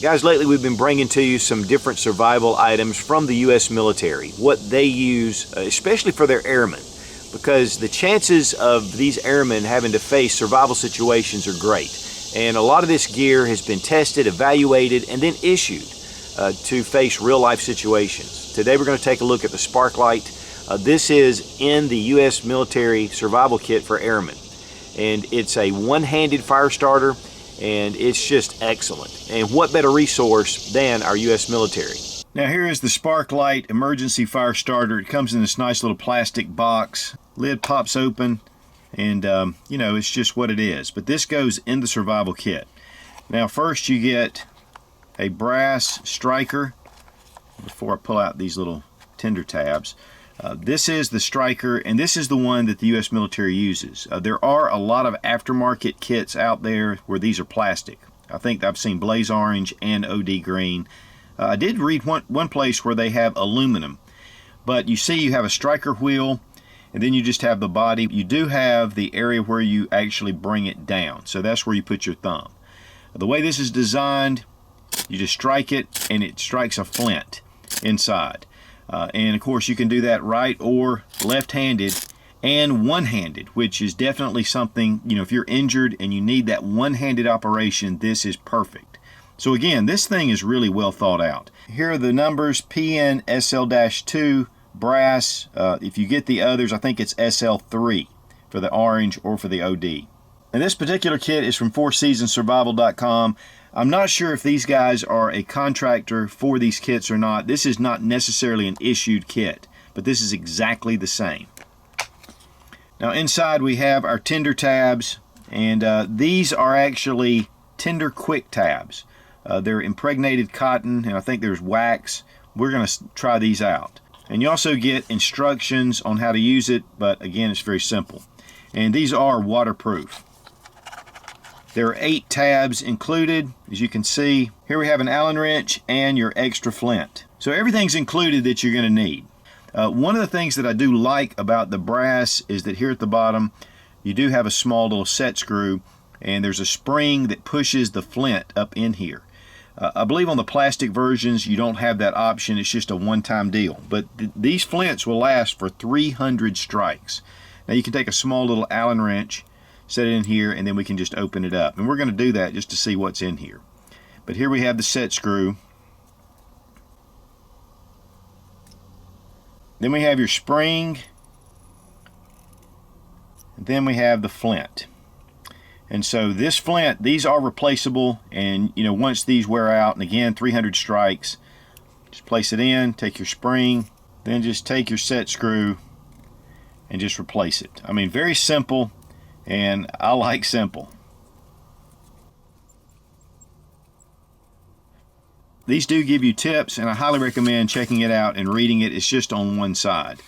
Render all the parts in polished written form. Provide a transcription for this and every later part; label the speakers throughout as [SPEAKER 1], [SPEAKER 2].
[SPEAKER 1] Guys, lately we've been bringing to you some different survival items from the U.S. military, what they use, especially for their airmen, because the chances of these airmen having to face survival situations are great. And a lot of this gear has been tested, evaluated, and then issued to face real-life situations. Today we're going to take a look at the Spark-Lite. This is in the U.S. military survival kit for airmen. And it's a one-handed fire starter, and it's just excellent. And what better resource than our U.S. military? Now here is the Spark-Lite emergency fire starter. It comes in this nice little plastic box. Lid pops open, and you know, it's just what it is. But this goes in the survival kit. Now first you get a brass striker. Before I pull out these little Tinder Tabs, this is the striker, and this is the one that the U.S. military uses. There are a lot of aftermarket kits out there where these are plastic. I think I've seen blaze orange and OD green. I did read one place where they have aluminum, but you see you have a striker wheel, and then you just have the body. You do have the area where you actually bring it down, so that's where you put your thumb. The way this is designed, you just strike it, and it strikes a flint inside. And of course you can do that right or left-handed and one-handed, which is definitely something, you know, if you're injured and you need that one-handed operation, this is perfect. So again, this thing is really well thought out. Here are the numbers: PN SL-2 brass. If you get the others, I think it's SL3 for the orange or for the OD. And this particular kit is from fourseasonsurvival.com. I'm not sure if these guys are a contractor for these kits or not. This is not necessarily an issued kit, but this is exactly the same. Now inside we have our Tinder Tabs, and these are actually Tinder Quick Tabs. They're impregnated cotton, and I think there's wax. We're going to try these out. And you also get instructions on how to use it, but again, it's very simple. And these are waterproof. There are 8 tabs included. As you can see, here we have an Allen wrench and your extra flint. So everything's included that you're going to need. One of the things that I do like about the brass is that here at the bottom, you do have a small little set screw, and there's a spring that pushes the flint up in here. I believe on the plastic versions, you don't have that option. It's just a one-time deal. But these flints will last for 300 strikes. Now you can take a small little Allen wrench, set it in here, and then we can just open it up. And we're going to do that just to see what's in here. But here we have the set screw. Then we have your spring. And then we have the flint. And so this flint, these are replaceable, and you know, once these wear out, and again 300 strikes, just place it in, take your spring, then just take your set screw and just replace it. I mean, very simple. And I like simple. These do give you tips, and I highly recommend checking it out and reading it. It's just on one side.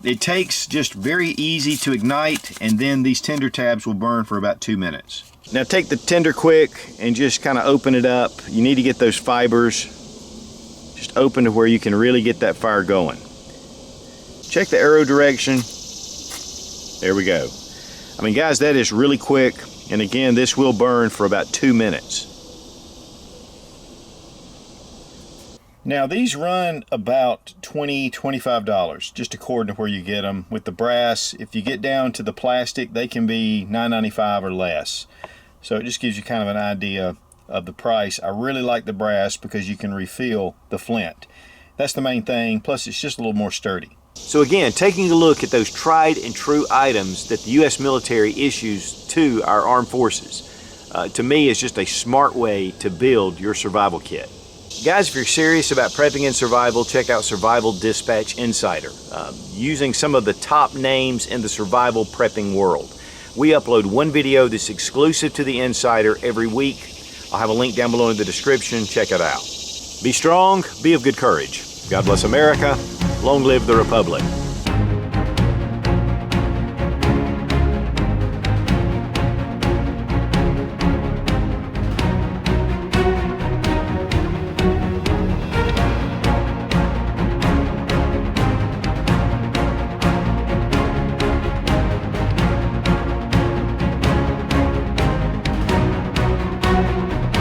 [SPEAKER 1] It takes just very easy to ignite, and then these Tinder Tabs will burn for about 2 minutes. Now take the Tinder Quick and just kind of open it up. You need to get those fibers just open to where you can really get that fire going. Check the arrow direction. There we go. I mean, guys, that is really quick, and again, this will burn for about 2 minutes. Now, these run about $20, $25, just according to where you get them. With the brass, if you get down to the plastic, they can be $9.95 or less. So it just gives you kind of an idea of the price. I really like the brass because you can refill the flint. That's the main thing, plus it's just a little more sturdy. So again, taking a look at those tried and true items that the U.S. military issues to our armed forces, to me is just a smart way to build your survival kit. Guys, if you're serious about prepping and survival, check out Survival Dispatch Insider, using some of the top names in the survival prepping world. We upload one video that's exclusive to the Insider every week. I'll have a link down below in the description. Check it out. Be strong, be of good courage. God bless America. Long live the Republic.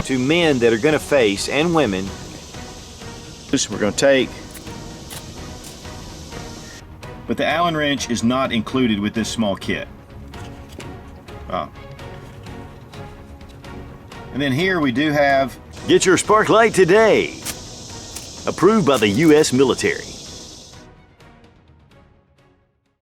[SPEAKER 1] To men that are going to face, and women. We're going to take, but the Allen wrench is not included with this small kit. Oh. And then here we do have, get your Spark-Lite today, approved by the U.S. military.